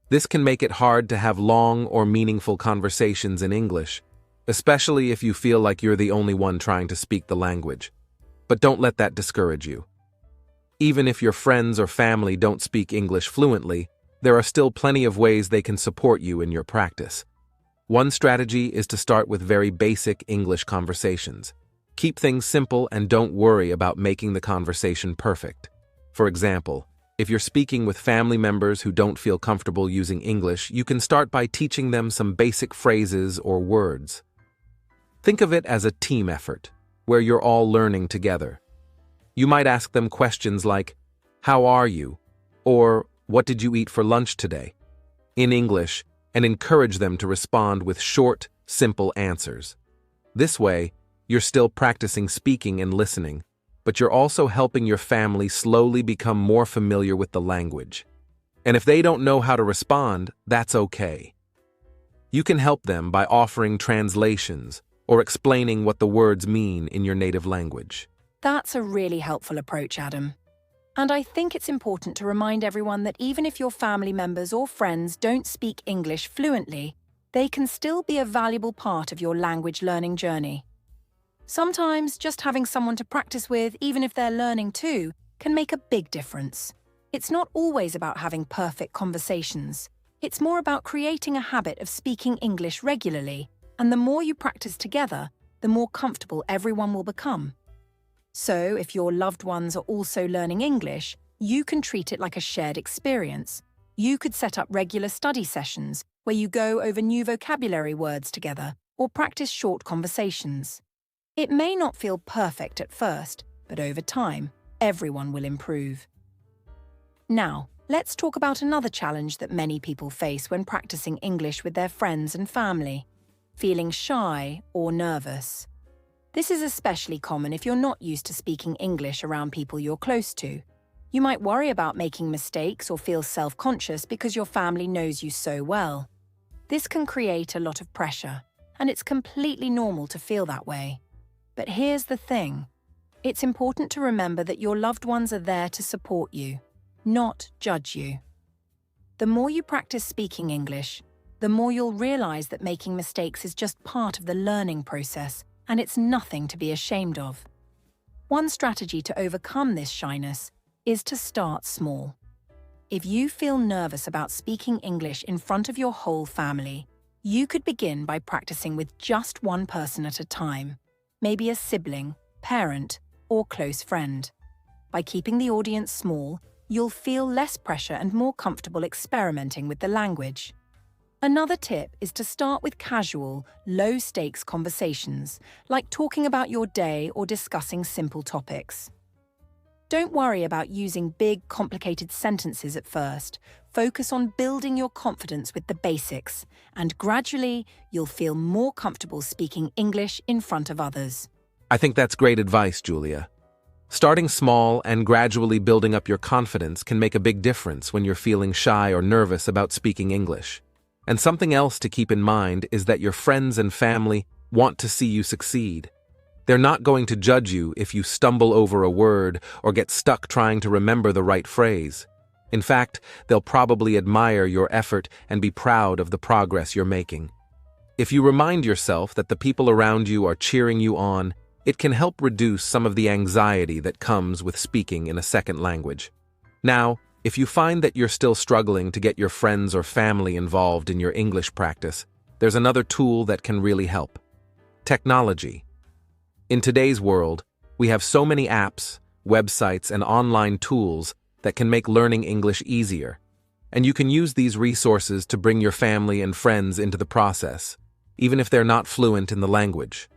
This can make it hard to have long or meaningful conversations in English, especially if you feel like you're the only one trying to speak the language. But don't let that discourage you. Even if your friends or family don't speak English fluently, there are still plenty of ways they can support you in your practice. One strategy is to start with very basic English conversations. Keep things simple and don't worry about making the conversation perfect. For example, if you're speaking with family members who don't feel comfortable using English, you can start by teaching them some basic phrases or words. Think of it as a team effort, where you're all learning together. You might ask them questions like, "How are you?" or "What did you eat for lunch today?" in English, and encourage them to respond with short, simple answers. This way, you're still practicing speaking and listening, but you're also helping your family slowly become more familiar with the language. And if they don't know how to respond, that's okay. You can help them by offering translations or explaining what the words mean in your native language. That's a really helpful approach, Adam. And I think it's important to remind everyone that even if your family members or friends don't speak English fluently, they can still be a valuable part of your language learning journey. Sometimes just having someone to practice with, even if they're learning too, can make a big difference. It's not always about having perfect conversations. It's more about creating a habit of speaking English regularly, and the more you practice together, the more comfortable everyone will become. So, if your loved ones are also learning English, you can treat it like a shared experience. You could set up regular study sessions where you go over new vocabulary words together or practice short conversations. It may not feel perfect at first, but over time, everyone will improve. Now, let's talk about another challenge that many people face when practicing English with their friends and family: feeling shy or nervous. This is especially common if you're not used to speaking English around people you're close to. You might worry about making mistakes or feel self-conscious because your family knows you so well. This can create a lot of pressure, and it's completely normal to feel that way. But here's the thing. It's important to remember that your loved ones are there to support you, not judge you. The more you practice speaking English, the more you'll realize that making mistakes is just part of the learning process, and it's nothing to be ashamed of. One strategy to overcome this shyness is to start small. If you feel nervous about speaking English in front of your whole family, you could begin by practicing with just one person at a time, maybe a sibling, parent, or close friend. By keeping the audience small, you'll feel less pressure and more comfortable experimenting with the language. Another tip is to start with casual, low-stakes conversations, like talking about your day or discussing simple topics. Don't worry about using big, complicated sentences at first. Focus on building your confidence with the basics, and gradually, you'll feel more comfortable speaking English in front of others. I think that's great advice, Julia. Starting small and gradually building up your confidence can make a big difference when you're feeling shy or nervous about speaking English. And something else to keep in mind is that your friends and family want to see you succeed. They're not going to judge you if you stumble over a word or get stuck trying to remember the right phrase. In fact, they'll probably admire your effort and be proud of the progress you're making. If you remind yourself that the people around you are cheering you on, it can help reduce some of the anxiety that comes with speaking in a second language. Now, if you find that you're still struggling to get your friends or family involved in your English practice, there's another tool that can really help: technology. In today's world, we have so many apps, websites, and online tools that can make learning English easier. And you can use these resources to bring your family and friends into the process, even if they're not fluent in the language.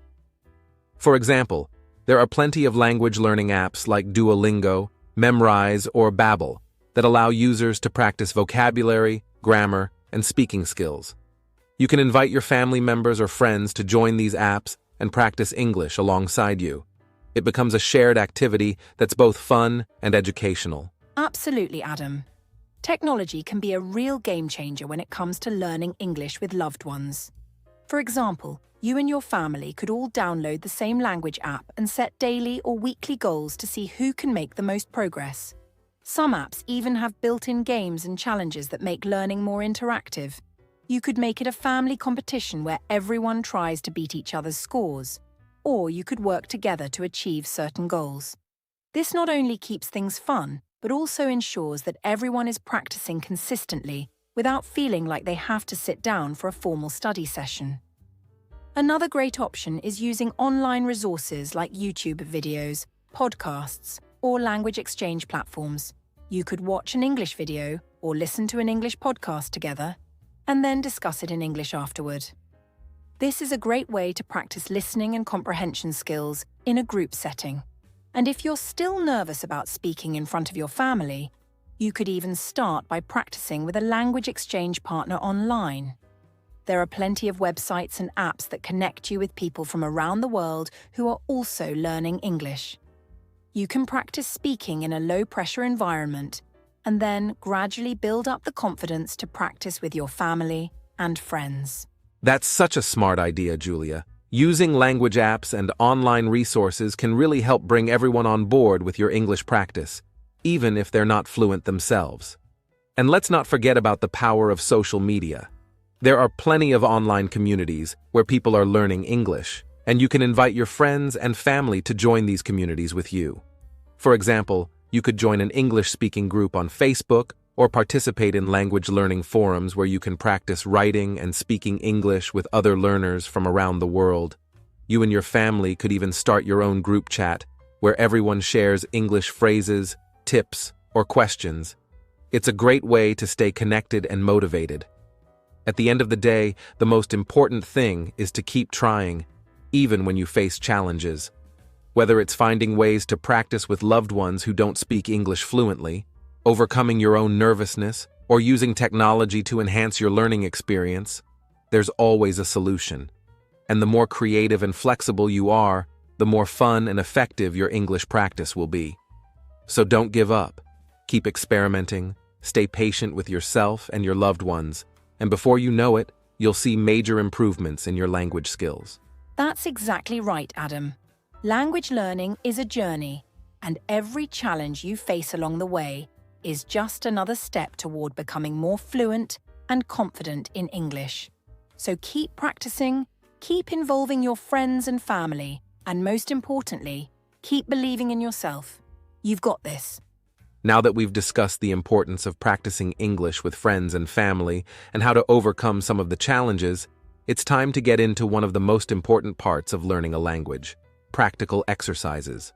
For example, there are plenty of language learning apps like Duolingo, Memrise, or Babbel that allow users to practice vocabulary, grammar, and speaking skills. You can invite your family members or friends to join these apps and practice English alongside you. It becomes a shared activity that's both fun and educational. Absolutely, Adam. Technology can be a real game changer when it comes to learning English with loved ones. For example, you and your family could all download the same language app and set daily or weekly goals to see who can make the most progress. Some apps even have built-in games and challenges that make learning more interactive. You could make it a family competition where everyone tries to beat each other's scores, or you could work together to achieve certain goals. This not only keeps things fun, but also ensures that everyone is practicing consistently without feeling like they have to sit down for a formal study session. Another great option is using online resources like YouTube videos, podcasts, or language exchange platforms. You could watch an English video or listen to an English podcast together, and then discuss it in English afterward. This is a great way to practice listening and comprehension skills in a group setting. And if you're still nervous about speaking in front of your family, you could even start by practicing with a language exchange partner online. There are plenty of websites and apps that connect you with people from around the world who are also learning English. You can practice speaking in a low-pressure environment and then gradually build up the confidence to practice with your family and friends. That's such a smart idea, Julia. Using language apps and online resources can really help bring everyone on board with your English practice, even if they're not fluent themselves. And let's not forget about the power of social media. There are plenty of online communities where people are learning English, and you can invite your friends and family to join these communities with you. For example, you could join an English-speaking group on Facebook or participate in language learning forums where you can practice writing and speaking English with other learners from around the world. You and your family could even start your own group chat where everyone shares English phrases, tips, or questions. It's a great way to stay connected and motivated. At the end of the day, the most important thing is to keep trying, even when you face challenges. Whether it's finding ways to practice with loved ones who don't speak English fluently, overcoming your own nervousness, or using technology to enhance your learning experience, there's always a solution. And the more creative and flexible you are, the more fun and effective your English practice will be. So don't give up. Keep experimenting, stay patient with yourself and your loved ones, and before you know it, you'll see major improvements in your language skills. That's exactly right, Adam. Language learning is a journey, and every challenge you face along the way is just another step toward becoming more fluent and confident in English. So keep practicing, keep involving your friends and family, and most importantly, keep believing in yourself. You've got this. Now that we've discussed the importance of practicing English with friends and family and how to overcome some of the challenges, it's time to get into one of the most important parts of learning a language: practical exercises.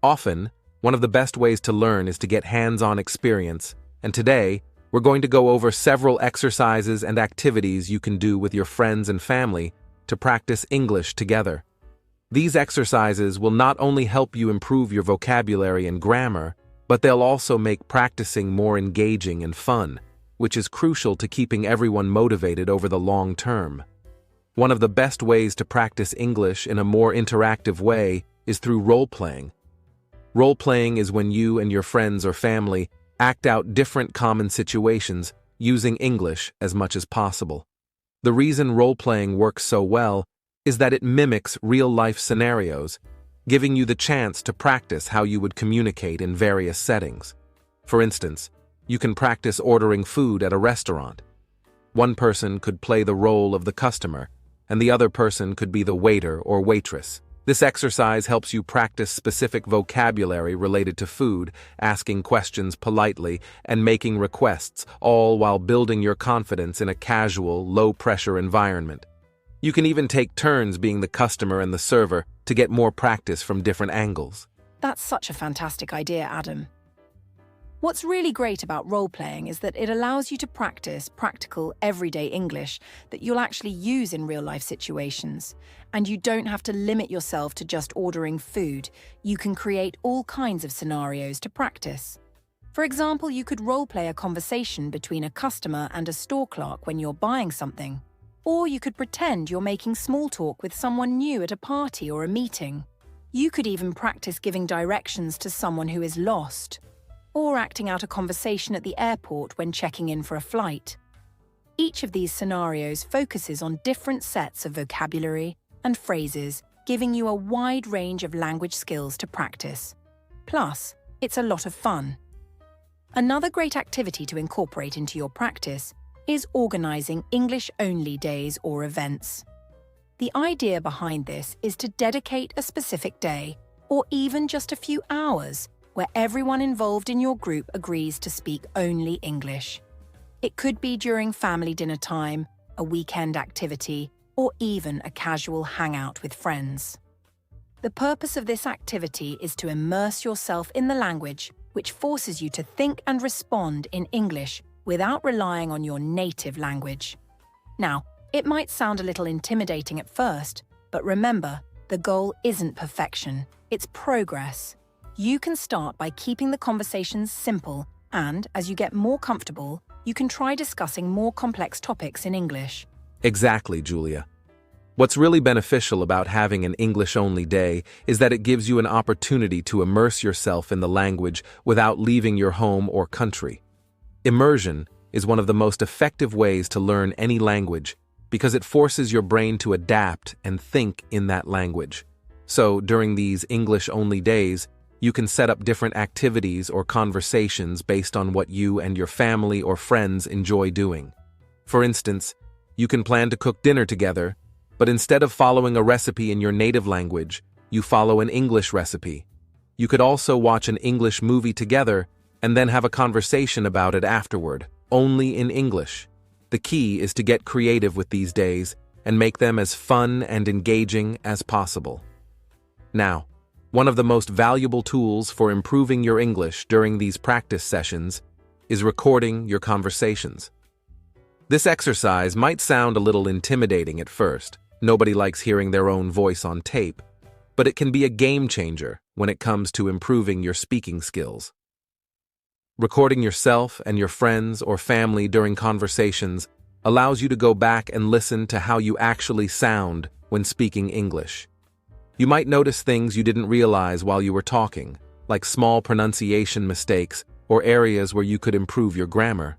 Often, one of the best ways to learn is to get hands-on experience, and today, we're going to go over several exercises and activities you can do with your friends and family to practice English together. These exercises will not only help you improve your vocabulary and grammar, but they'll also make practicing more engaging and fun, which is crucial to keeping everyone motivated over the long term. One of the best ways to practice English in a more interactive way is through role-playing. Role-playing is when you and your friends or family act out different common situations using English as much as possible. The reason role-playing works so well is that it mimics real-life scenarios, giving you the chance to practice how you would communicate in various settings. For instance, you can practice ordering food at a restaurant. One person could play the role of the customer, and the other person could be the waiter or waitress. This exercise helps you practice specific vocabulary related to food, asking questions politely, and making requests, all while building your confidence in a casual, low-pressure environment. You can even take turns being the customer and the server to get more practice from different angles. That's such a fantastic idea, Adam. What's really great about role-playing is that it allows you to practice practical, everyday English that you'll actually use in real-life situations. And you don't have to limit yourself to just ordering food. You can create all kinds of scenarios to practice. For example, you could role-play a conversation between a customer and a store clerk when you're buying something. Or you could pretend you're making small talk with someone new at a party or a meeting. You could even practice giving directions to someone who is lost. or acting out a conversation at the airport when checking in for a flight. Each of these scenarios focuses on different sets of vocabulary and phrases, giving you a wide range of language skills to practice. Plus, it's a lot of fun. Another great activity to incorporate into your practice is organizing English-only days or events. The idea behind this is to dedicate a specific day, or even just a few hours, where everyone involved in your group agrees to speak only English. It could be during family dinner time, a weekend activity, or even a casual hangout with friends. The purpose of this activity is to immerse yourself in the language, which forces you to think and respond in English without relying on your native language. Now, it might sound a little intimidating at first, but remember, the goal isn't perfection, it's progress. You can start by keeping the conversations simple, and as you get more comfortable, you can try discussing more complex topics in English. Exactly, Julia. What's really beneficial about having an English-only day is that it gives you an opportunity to immerse yourself in the language without leaving your home or country. Immersion is one of the most effective ways to learn any language because it forces your brain to adapt and think in that language. So, during these English-only days, you can set up different activities or conversations based on what you and your family or friends enjoy doing. For instance, you can plan to cook dinner together, but instead of following a recipe in your native language, you follow an English recipe. You could also watch an English movie together and then have a conversation about it afterward, only in English. The key is to get creative with these days and make them as fun and engaging as possible. Now, one of the most valuable tools for improving your English during these practice sessions is recording your conversations. This exercise might sound a little intimidating at first. Nobody likes hearing their own voice on tape, but it can be a game changer when it comes to improving your speaking skills. Recording yourself and your friends or family during conversations allows you to go back and listen to how you actually sound when speaking English. You might notice things you didn't realize while you were talking, like small pronunciation mistakes or areas where you could improve your grammar.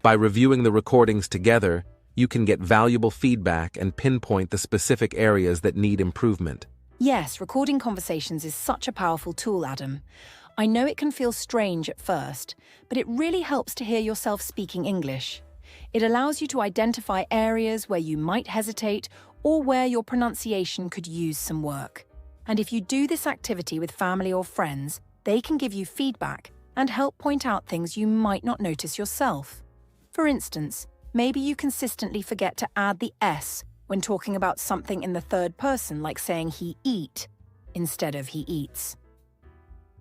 By reviewing the recordings together, you can get valuable feedback and pinpoint the specific areas that need improvement. Yes, recording conversations is such a powerful tool, Adam. I know it can feel strange at first, but it really helps to hear yourself speaking English. It allows you to identify areas where you might hesitate or where your pronunciation could use some work. And if you do this activity with family or friends, they can give you feedback and help point out things you might not notice yourself. For instance, maybe you consistently forget to add the S when talking about something in the third person, like saying he eat instead of he eats.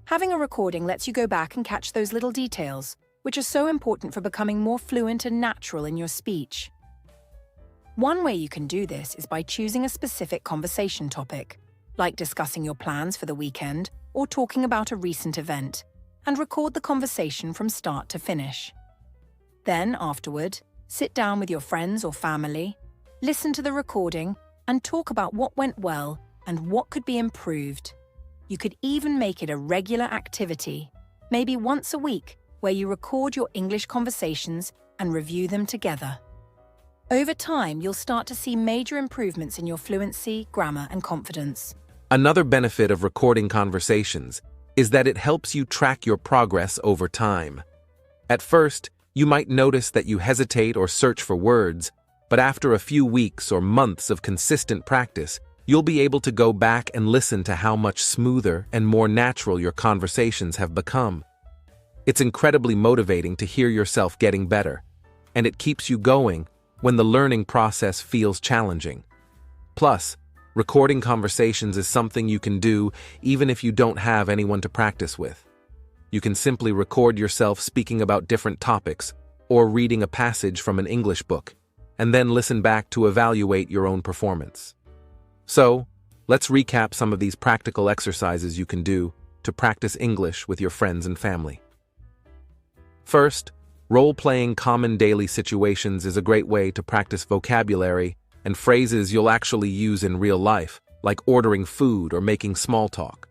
Having a recording lets you go back and catch those little details, which are so important for becoming more fluent and natural in your speech. One way you can do this is by choosing a specific conversation topic, like discussing your plans for the weekend or talking about a recent event, and record the conversation from start to finish. Then, afterward, sit down with your friends or family, listen to the recording, and talk about what went well and what could be improved. You could even make it a regular activity, maybe once a week, where you record your English conversations and review them together. Over time, you'll start to see major improvements in your fluency, grammar, and confidence. Another benefit of recording conversations is that it helps you track your progress over time. At first, you might notice that you hesitate or search for words, but after a few weeks or months of consistent practice, you'll be able to go back and listen to how much smoother and more natural your conversations have become. It's incredibly motivating to hear yourself getting better, and it keeps you going when the learning process feels challenging. Plus, recording conversations is something you can do even if you don't have anyone to practice with. You can simply record yourself speaking about different topics or reading a passage from an English book, and then listen back to evaluate your own performance. So, let's recap some of these practical exercises you can do to practice English with your friends and family. First, role-playing common daily situations is a great way to practice vocabulary and phrases you'll actually use in real life, like ordering food or making small talk.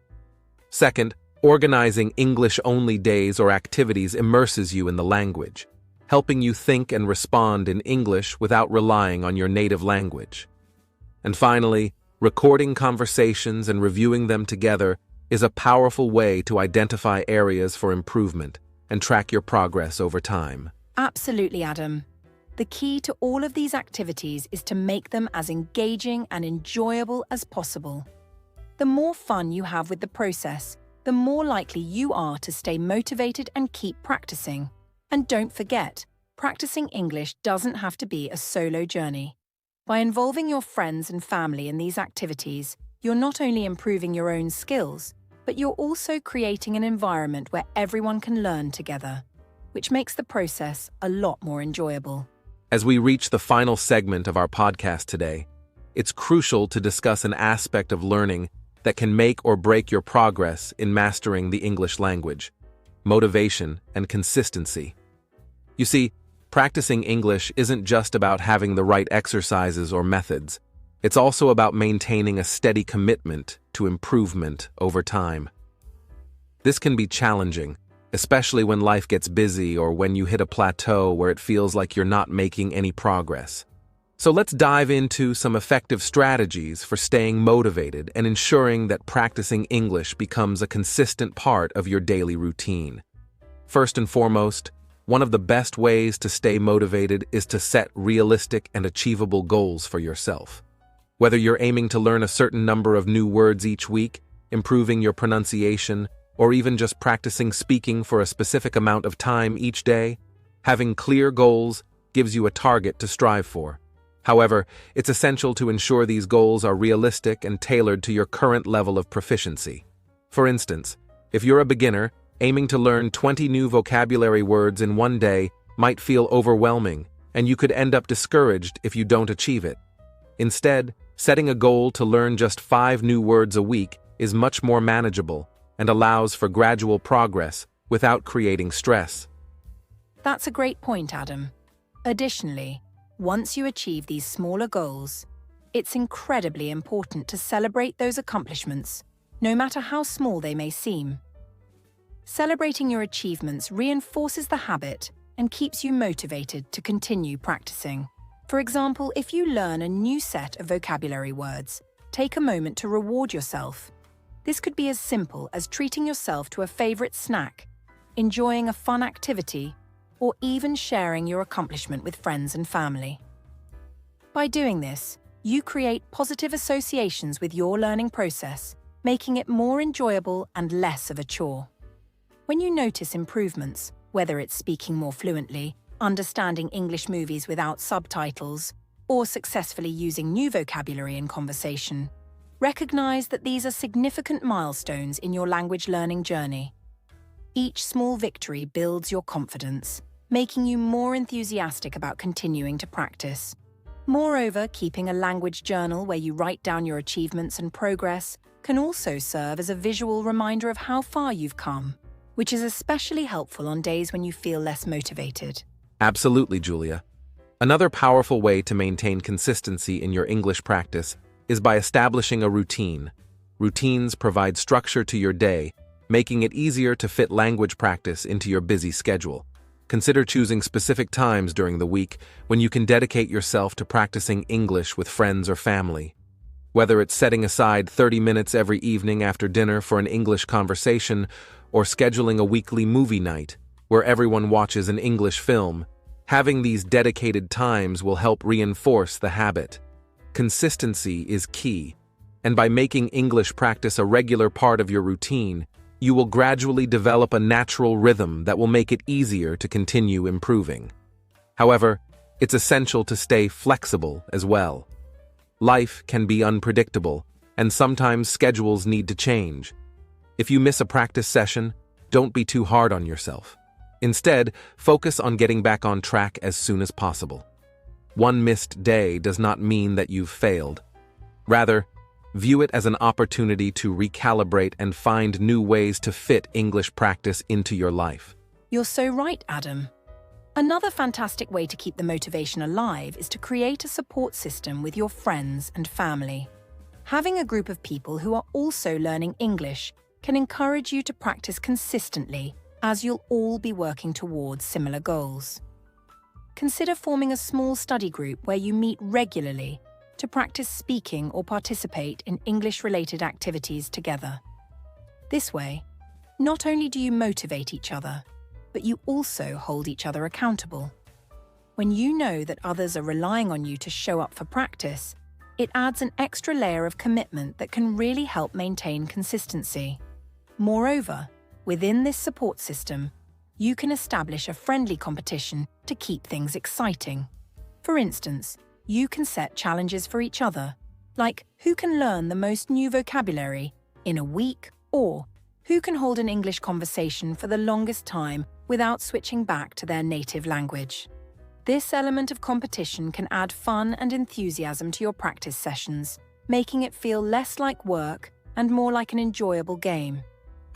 Second, Organizing English-only days or activities immerses you in the language, helping you think and respond in English without relying on your native language. And finally, recording conversations and reviewing them together is a powerful way to identify areas for improvement and track your progress over time. Absolutely, Adam. The key to all of these activities is to make them as engaging and enjoyable as possible. The more fun you have with the process, the more likely you are to stay motivated and keep practicing. And don't forget, practicing English doesn't have to be a solo journey. By involving your friends and family in these activities, you're not only improving your own skills, but you're also creating an environment where everyone can learn together, which makes the process a lot more enjoyable. As we reach the final segment of our podcast today, it's crucial to discuss an aspect of learning that can make or break your progress in mastering the English language: motivation and consistency. You see, practicing English isn't just about having the right exercises or methods. It's also about maintaining a steady commitment to improvement over time. This can be challenging, especially when life gets busy or when you hit a plateau where it feels like you're not making any progress. So let's dive into some effective strategies for staying motivated and ensuring that practicing English becomes a consistent part of your daily routine. First and foremost, one of the best ways to stay motivated is to set realistic and achievable goals for yourself. Whether you're aiming to learn a certain number of new words each week, improving your pronunciation, or even just practicing speaking for a specific amount of time each day, having clear goals gives you a target to strive for. However, it's essential to ensure these goals are realistic and tailored to your current level of proficiency. For instance, if you're a beginner, aiming to learn 20 new vocabulary words in one day might feel overwhelming, and you could end up discouraged if you don't achieve it. Instead, setting a goal to learn just 5 new words a week is much more manageable and allows for gradual progress without creating stress. That's a great point, Adam. Additionally, once you achieve these smaller goals, it's incredibly important to celebrate those accomplishments, no matter how small they may seem. Celebrating your achievements reinforces the habit and keeps you motivated to continue practicing. For example, if you learn a new set of vocabulary words, take a moment to reward yourself. This could be as simple as treating yourself to a favorite snack, enjoying a fun activity, or even sharing your accomplishment with friends and family. By doing this, you create positive associations with your learning process, making it more enjoyable and less of a chore. When you notice improvements, whether it's speaking more fluently, understanding English movies without subtitles, or successfully using new vocabulary in conversation, recognize that these are significant milestones in your language learning journey. Each small victory builds your confidence, making you more enthusiastic about continuing to practice. Moreover, keeping a language journal where you write down your achievements and progress can also serve as a visual reminder of how far you've come, which is especially helpful on days when you feel less motivated. Absolutely, Julia. Another powerful way to maintain consistency in your English practice is by establishing a routine. Routines provide structure to your day, making it easier to fit language practice into your busy schedule. Consider choosing specific times during the week when you can dedicate yourself to practicing English with friends or family. Whether it's setting aside 30 minutes every evening after dinner for an English conversation or scheduling a weekly movie night where everyone watches an English film, having these dedicated times will help reinforce the habit. Consistency is key, and by making English practice a regular part of your routine, you will gradually develop a natural rhythm that will make it easier to continue improving. However, it's essential to stay flexible as well. Life can be unpredictable, and sometimes schedules need to change. If you miss a practice session, don't be too hard on yourself. Instead, focus on getting back on track as soon as possible. One missed day does not mean that you've failed. Rather, view it as an opportunity to recalibrate and find new ways to fit English practice into your life. You're so right, Adam. Another fantastic way to keep the motivation alive is to create a support system with your friends and family. Having a group of people who are also learning English can encourage you to practice consistently, as you'll all be working towards similar goals. Consider forming a small study group where you meet regularly to practice speaking or participate in English-related activities together. This way, not only do you motivate each other, but you also hold each other accountable. When you know that others are relying on you to show up for practice, it adds an extra layer of commitment that can really help maintain consistency. Moreover, within this support system, you can establish a friendly competition to keep things exciting. For instance, you can set challenges for each other, like who can learn the most new vocabulary in a week, or who can hold an English conversation for the longest time without switching back to their native language. This element of competition can add fun and enthusiasm to your practice sessions, making it feel less like work and more like an enjoyable game.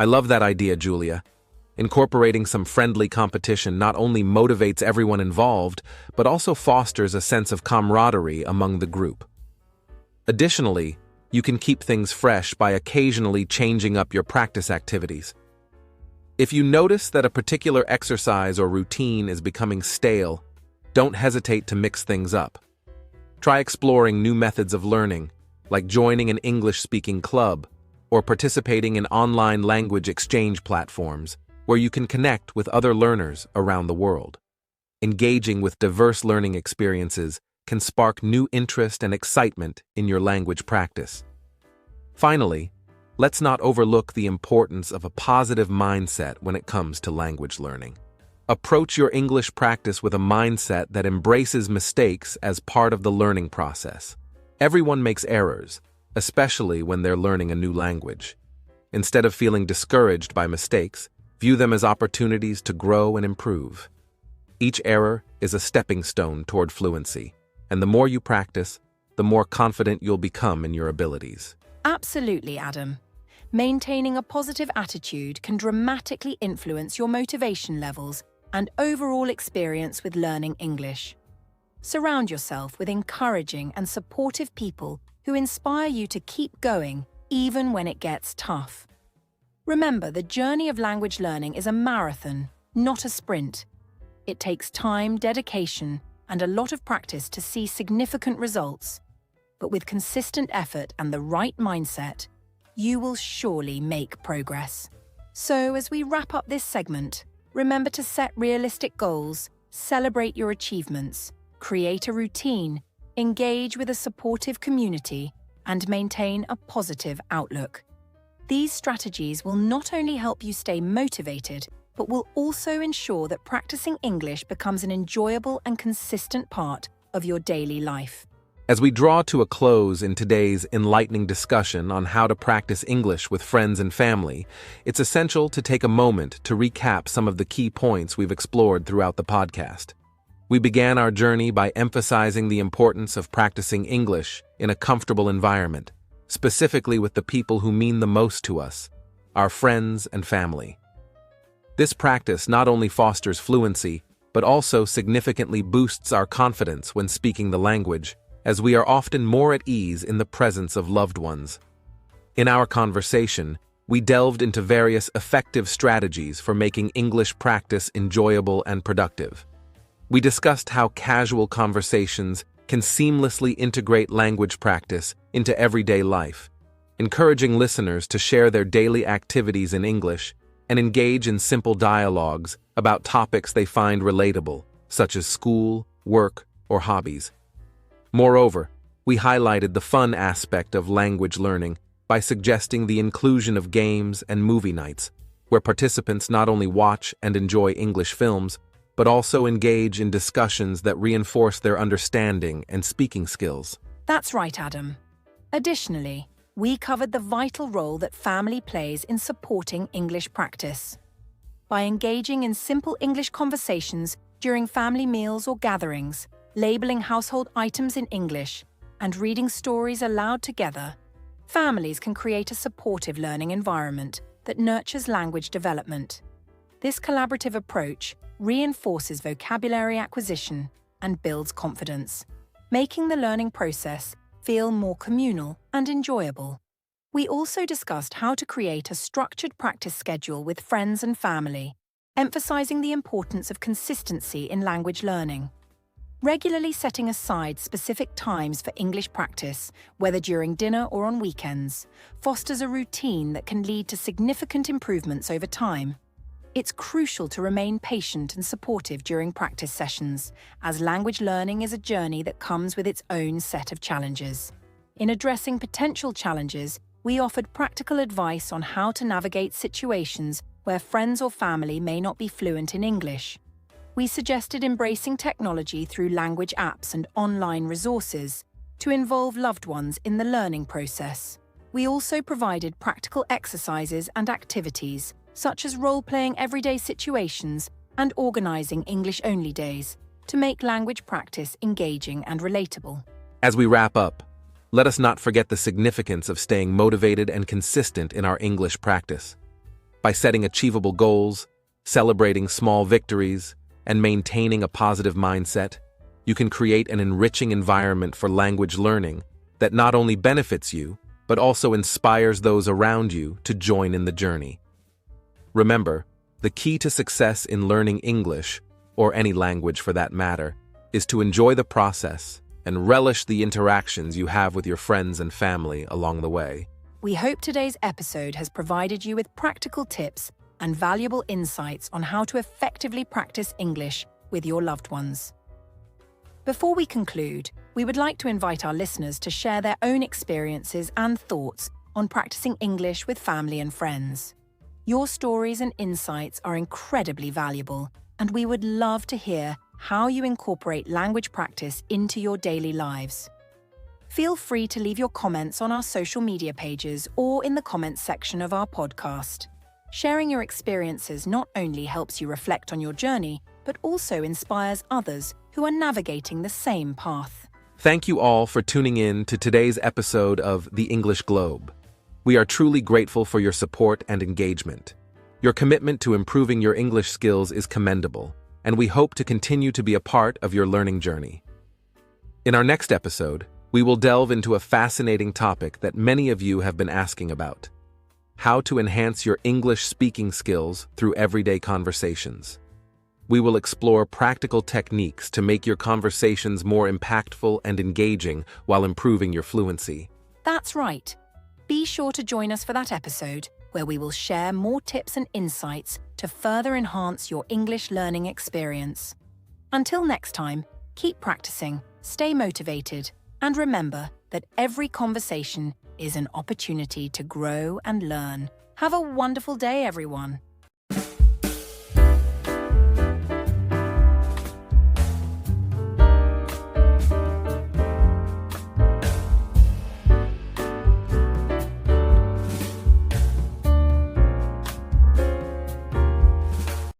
I love that idea, Julia. Incorporating some friendly competition not only motivates everyone involved, but also fosters a sense of camaraderie among the group. Additionally, you can keep things fresh by occasionally changing up your practice activities. If you notice that a particular exercise or routine is becoming stale, don't hesitate to mix things up. Try exploring new methods of learning, like joining an English-speaking club or participating in online language exchange platforms, where you can connect with other learners around the world. Engaging with diverse learning experiences can spark new interest and excitement in your language practice. Finally, let's not overlook the importance of a positive mindset when it comes to language learning. Approach your English practice with a mindset that embraces mistakes as part of the learning process. Everyone makes errors, especially when they're learning a new language. Instead of feeling discouraged by mistakes, view them as opportunities to grow and improve. Each error is a stepping stone toward fluency, and the more you practice, the more confident you'll become in your abilities. Absolutely, Adam. Maintaining a positive attitude can dramatically influence your motivation levels and overall experience with learning English. Surround yourself with encouraging and supportive people who inspire you to keep going even when it gets tough. Remember, the journey of language learning is a marathon, not a sprint. It takes time, dedication, and a lot of practice to see significant results. But with consistent effort and the right mindset, you will surely make progress. So, as we wrap up this segment, remember to set realistic goals, celebrate your achievements, create a routine, engage with a supportive community, and maintain a positive outlook. These strategies will not only help you stay motivated, but will also ensure that practicing English becomes an enjoyable and consistent part of your daily life. As we draw to a close in today's enlightening discussion on how to practice English with friends and family, it's essential to take a moment to recap some of the key points we've explored throughout the podcast. We began our journey by emphasizing the importance of practicing English in a comfortable environment, specifically with the people who mean the most to us, our friends and family. This practice not only fosters fluency, but also significantly boosts our confidence when speaking the language, as we are often more at ease in the presence of loved ones. In our conversation, we delved into various effective strategies for making English practice enjoyable and productive. We discussed how casual conversations can seamlessly integrate language practice into everyday life, encouraging listeners to share their daily activities in English and engage in simple dialogues about topics they find relatable, such as school, work, or hobbies. Moreover, we highlighted the fun aspect of language learning by suggesting the inclusion of games and movie nights, where participants not only watch and enjoy English films, but also engage in discussions that reinforce their understanding and speaking skills. That's right, Adam. Additionally, we covered the vital role that family plays in supporting English practice. By engaging in simple English conversations during family meals or gatherings, labeling household items in English, and reading stories aloud together, families can create a supportive learning environment that nurtures language development. This collaborative approach reinforces vocabulary acquisition and builds confidence, making the learning process feel more communal and enjoyable. We also discussed how to create a structured practice schedule with friends and family, emphasizing the importance of consistency in language learning. Regularly setting aside specific times for English practice, whether during dinner or on weekends, fosters a routine that can lead to significant improvements over time. It's crucial to remain patient and supportive during practice sessions, as language learning is a journey that comes with its own set of challenges. In addressing potential challenges, we offered practical advice on how to navigate situations where friends or family may not be fluent in English. We suggested embracing technology through language apps and online resources to involve loved ones in the learning process. We also provided practical exercises and activities, such as role-playing everyday situations and organizing English-only days, to make language practice engaging and relatable. As we wrap up, let us not forget the significance of staying motivated and consistent in our English practice. By setting achievable goals, celebrating small victories, and maintaining a positive mindset, you can create an enriching environment for language learning that not only benefits you, but also inspires those around you to join in the journey. Remember, the key to success in learning English, or any language for that matter, is to enjoy the process and relish the interactions you have with your friends and family along the way. We hope today's episode has provided you with practical tips and valuable insights on how to effectively practice English with your loved ones. Before we conclude, we would like to invite our listeners to share their own experiences and thoughts on practicing English with family and friends. Your stories and insights are incredibly valuable, and we would love to hear how you incorporate language practice into your daily lives. Feel free to leave your comments on our social media pages or in the comments section of our podcast. Sharing your experiences not only helps you reflect on your journey, but also inspires others who are navigating the same path. Thank you all for tuning in to today's episode of The English Globe. We are truly grateful for your support and engagement. Your commitment to improving your English skills is commendable, and we hope to continue to be a part of your learning journey. In our next episode, we will delve into a fascinating topic that many of you have been asking about: how to enhance your English speaking skills through everyday conversations. We will explore practical techniques to make your conversations more impactful and engaging while improving your fluency. That's right. Be sure to join us for that episode, where we will share more tips and insights to further enhance your English learning experience. Until next time, keep practicing, stay motivated, and remember that every conversation is an opportunity to grow and learn. Have a wonderful day, everyone.